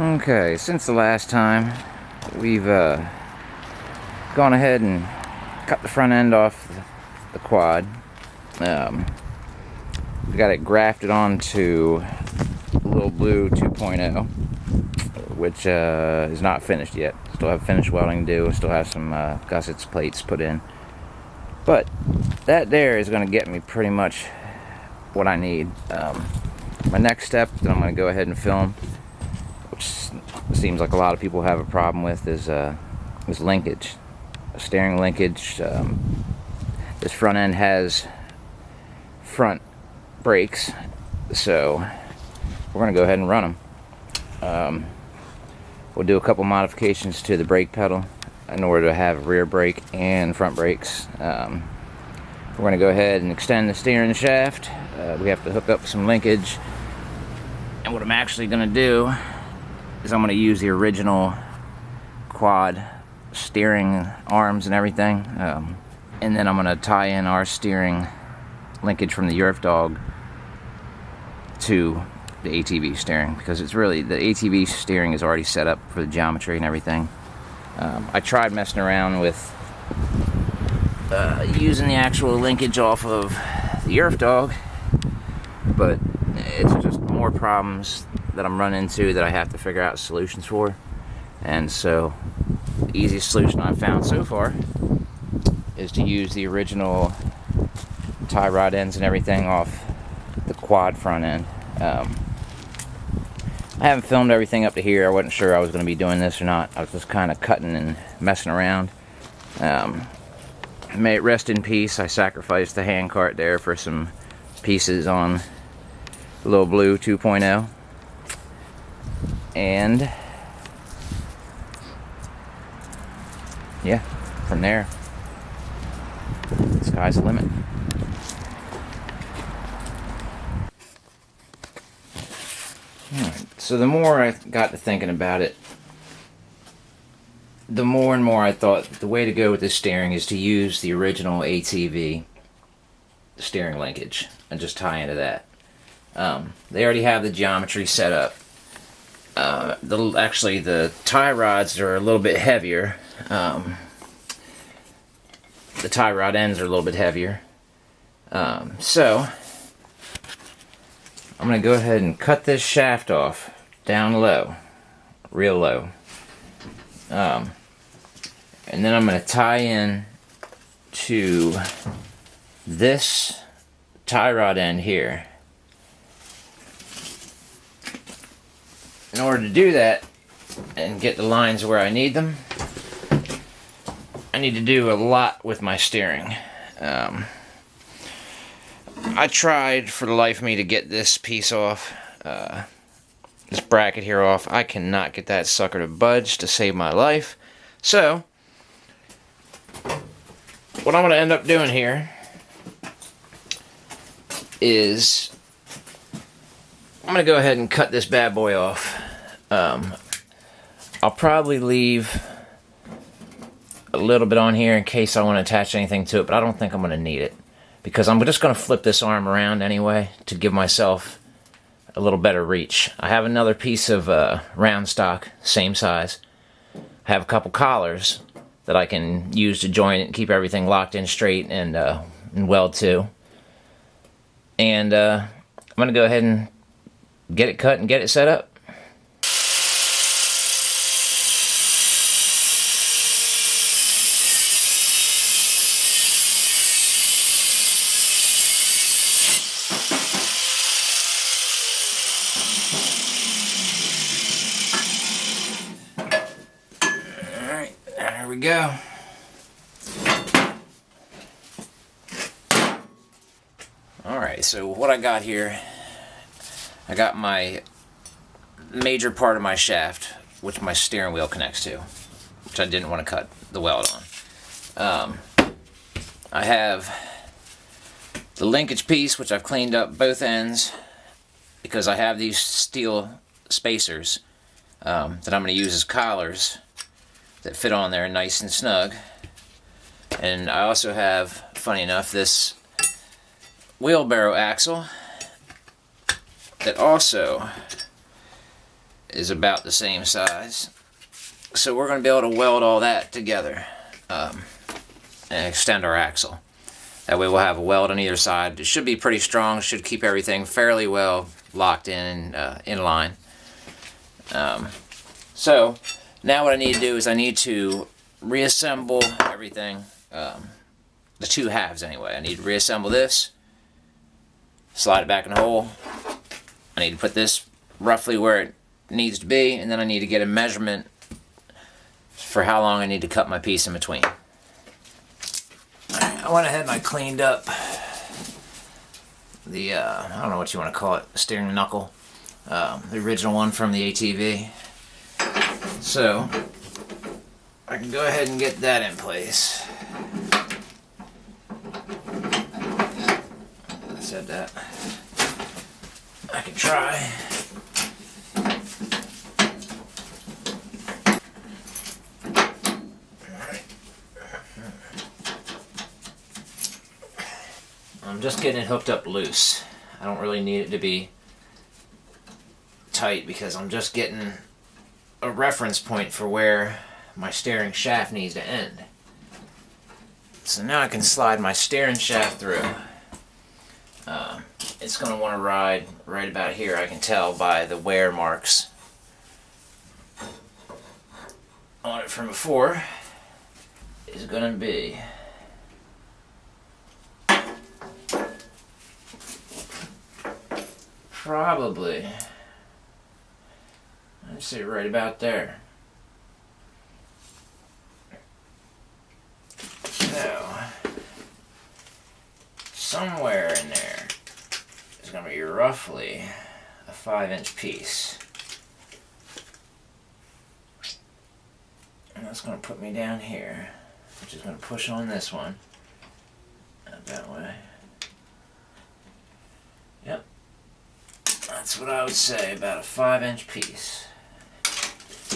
Okay, since the last time, we've gone ahead and cut the front end off the quad. We got it grafted onto Lil Blue 2.0, which is not finished yet. Still have finished welding to do. Still have some gussets, plates put in. But that there is going to get me pretty much what I need. My next step that I'm going to go ahead and film, which seems like a lot of people have a problem with, is linkage, steering linkage. This front end has front brakes, so we're going to go ahead and run them. We'll do a couple modifications to the brake pedal in order to have rear brake and front brakes. We're going to go ahead and extend the steering shaft. We have to hook up some linkage, and what I'm actually going to do is I'm going to use the original quad steering arms and everything, and then I'm going to tie in our steering linkage from the Yerf Dog to the ATV steering, because it's really, the ATV steering is already set up for the geometry and everything. I tried messing around with using the actual linkage off of the Yerf Dog, but it's just more problems that I'm running into that I have to figure out solutions for. And so the easiest solution I've found so far is to use the original tie rod ends and everything off the quad front end. I haven't filmed everything up to here. I wasn't sure I was going to be doing this or not. I was just kind of cutting and messing around. May it rest in peace. I sacrificed the hand cart there for some pieces on Lil Blue 2.0. And yeah, from there, the sky's the limit. Alright, so the more I got to thinking about it, the more and more I thought the way to go with this steering is to use the original ATV steering linkage and just tie into that. They already have the geometry set up. Actually, the tie rods are a little bit heavier. The tie rod ends are a little bit heavier. So I'm going to go ahead and cut this shaft off down low, real low. And then I'm going to tie in to this tie rod end here. In order to do that and get the lines where I need them, I need to do a lot with my steering. I tried for the life of me to get this piece off, this bracket here off. I cannot get that sucker to budge to save my life. So what I'm going to end up doing here is I'm going to go ahead and cut this bad boy off. I'll probably leave a little bit on here in case I want to attach anything to it, but I don't think I'm going to need it, because I'm just going to flip this arm around anyway to give myself a little better reach. I have another piece of round stock, same size. I have a couple collars that I can use to join it and keep everything locked in straight and weld to. And I'm going to go ahead and get it cut and get it set up. Alright, there we go. Alright, so what I got here, I got my major part of my shaft, which my steering wheel connects to, which I didn't want to cut the weld on. I have the linkage piece, which I've cleaned up both ends, because I have these steel spacers that I'm going to use as collars that fit on there nice and snug. And I also have, funny enough, this wheelbarrow axle that also is about the same size. So we're going to be able to weld all that together and extend our axle. That way we'll have a weld on either side. It should be pretty strong, should keep everything fairly well locked in line. So now what I need to do is I need to reassemble everything, the two halves anyway. I need to reassemble this, slide it back in the hole. I need to put this roughly where it needs to be, and then I need to get a measurement for how long I need to cut my piece in between. I went ahead and I cleaned up the, I don't know what you want to call it, steering knuckle, the original one from the ATV. So I can go ahead and get that in place. I said that. I can try. I'm just getting it hooked up loose. I don't really need it to be tight because I'm just getting a reference point for where my steering shaft needs to end. So now I can slide my steering shaft through. It's going to want to ride right about here, I can tell by the wear marks on it from before. Is going to be probably, I'd say right about there. So, somewhere in there is going to be roughly a 5-inch piece. And that's going to put me down here, which is going to push on this one. That way. Yep. That's what I would say, about a 5-inch piece.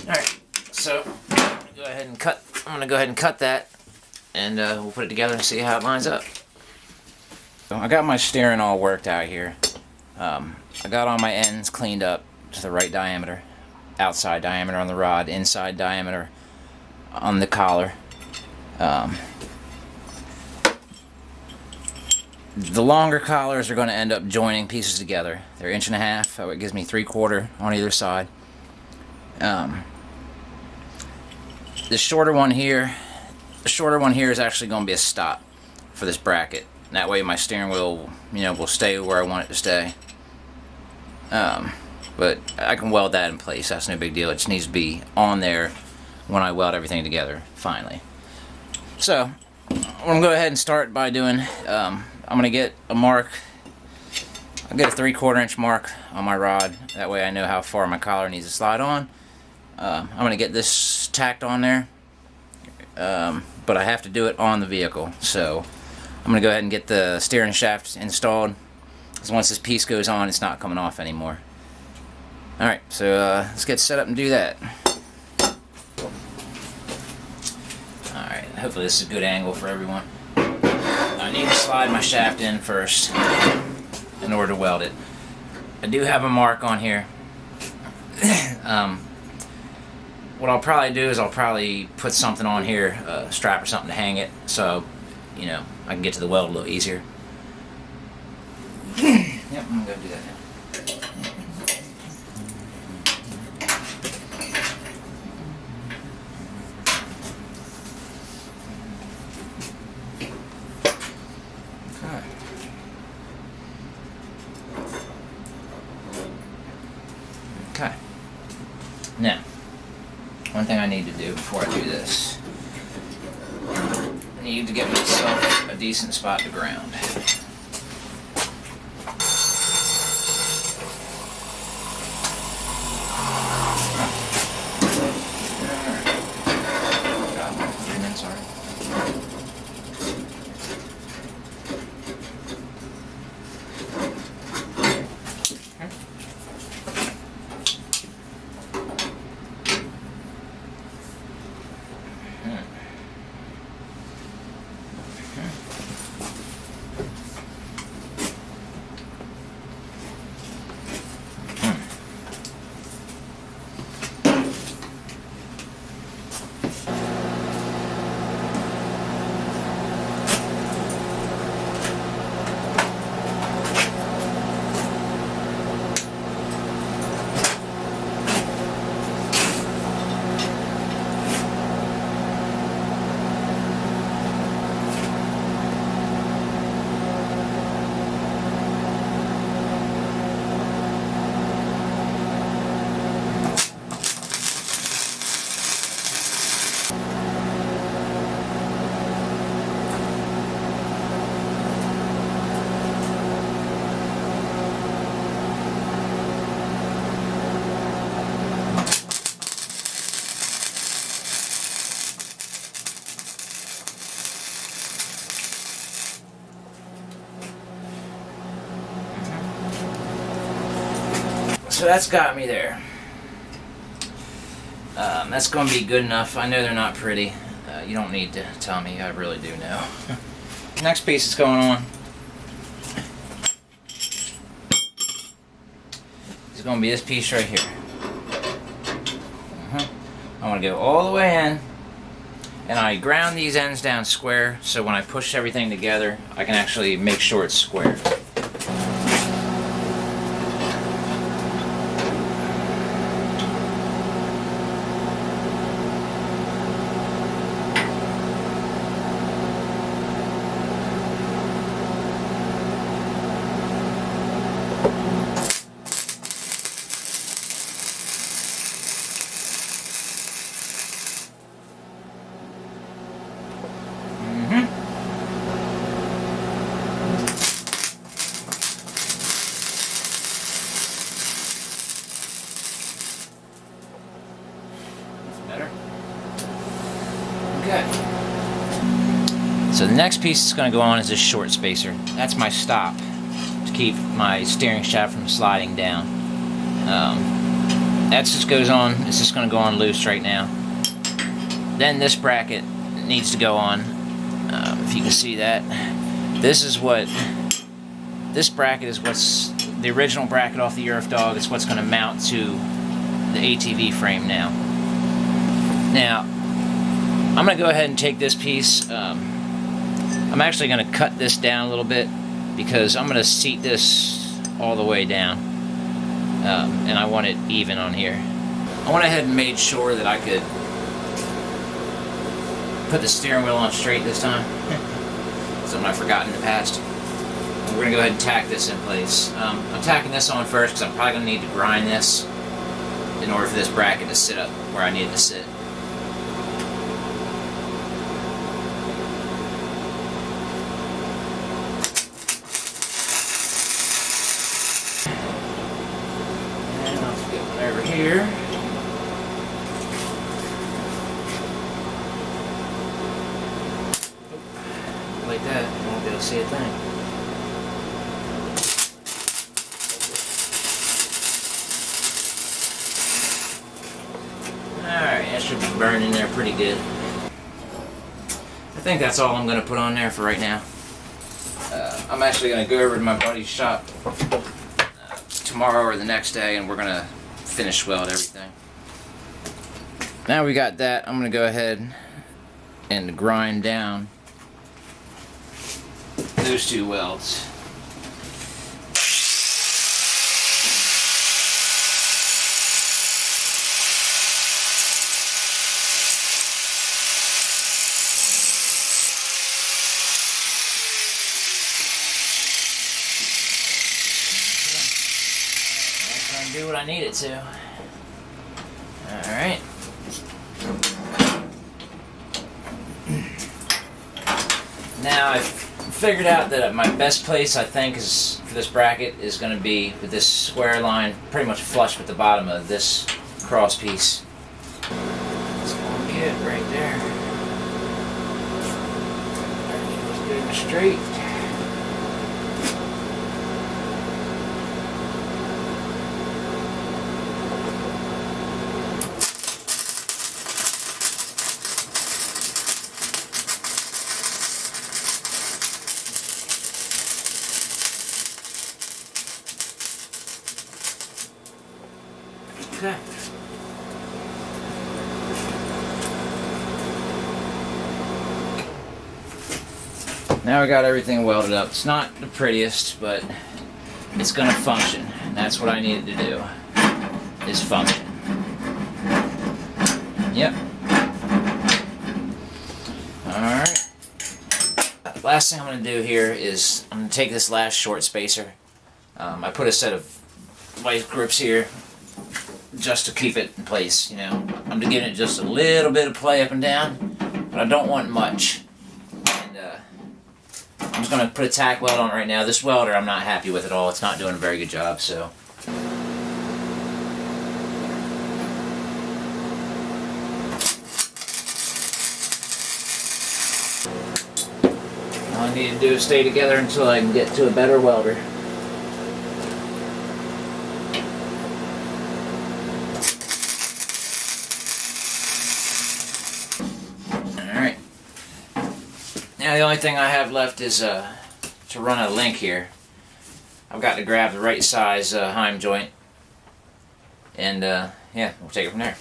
Alright, so I'm gonna go ahead and cut that, and we'll put it together and see how it lines up. So I got my steering all worked out here. I got all my ends cleaned up to the right diameter. Outside diameter on the rod, inside diameter on the collar. The longer collars are going to end up joining pieces together. They're 1.5 inches, so it gives me 3/4 on either side. The shorter one here is actually going to be a stop for this bracket. That way my steering wheel, will stay where I want it to stay. But I can weld that in place. That's no big deal. It just needs to be on there when I weld everything together finally. So I'm going to go ahead and start by doing, I'm going to get a mark. I'll get a 3/4 inch mark on my rod. That way I know how far my collar needs to slide on. I'm going to get this tacked on there. But I have to do it on the vehicle. So I'm going to go ahead and get the steering shaft installed. Because once this piece goes on, it's not coming off anymore. Alright, so let's get set up and do that. Alright, hopefully this is a good angle for everyone. I need to slide my shaft in first in order to weld it. I do have a mark on here. What I'll probably do is I'll probably put something on here, a strap or something to hang it, so I can get to the weld a little easier. Yep, I'm gonna go do that now. Okay. Now, one thing I need to do before I do this, I need to get myself a decent spot to ground. So that's got me there. That's going to be good enough. I know they're not pretty. You don't need to tell me. I really do know. Next piece is going on. It's going to be this piece right here. I want to go all the way in, and I ground these ends down square, so when I push everything together, I can actually make sure it's square. Okay. So the next piece that's going to go on is this short spacer. That's my stop to keep my steering shaft from sliding down. That just goes on. It's just going to go on loose right now. Then this bracket needs to go on. If you can see that, this bracket is what's the original bracket off the Yerf Dog. It's what's going to mount to the ATV frame now. Now, I'm going to go ahead and take this piece. I'm actually going to cut this down a little bit because I'm going to seat this all the way down. And I want it even on here. I went ahead and made sure that I could put the steering wheel on straight this time. Something I forgot in the past. And we're going to go ahead and tack this in place. I'm tacking this on first because I'm probably going to need to grind this in order for this bracket to sit up where I need it to sit. Over here. Like that, you won't be able to see a thing. Alright, that should be burning there pretty good. I think that's all I'm going to put on there for right now. I'm actually going to go over to my buddy's shop tomorrow or the next day, and we're going to finish weld everything. Now we got that, I'm going to go ahead and grind down those two welds. Do what I need it to. Alright. Now I've figured out that my best place I think is for this bracket is going to be with this square line pretty much flush with the bottom of this cross piece. That's going to be it right there. Everything was good and straight. Okay. Now we got everything welded up. It's not the prettiest, but it's going to function. And that's what I needed to do, is function. Yep. Alright. Last thing I'm going to do here is I'm going to take this last short spacer. I put a set of white grips here just to keep it in place, you know. I'm giving it just a little bit of play up and down, but I don't want much. And I'm just going to put a tack weld on it right now. This welder I'm not happy with at all. It's not doing a very good job, so. All I need to do is stay together until I can get to a better welder. Now the only thing I have left is to run a link here. I've got to grab the right size heim joint, and yeah, we'll take it from there.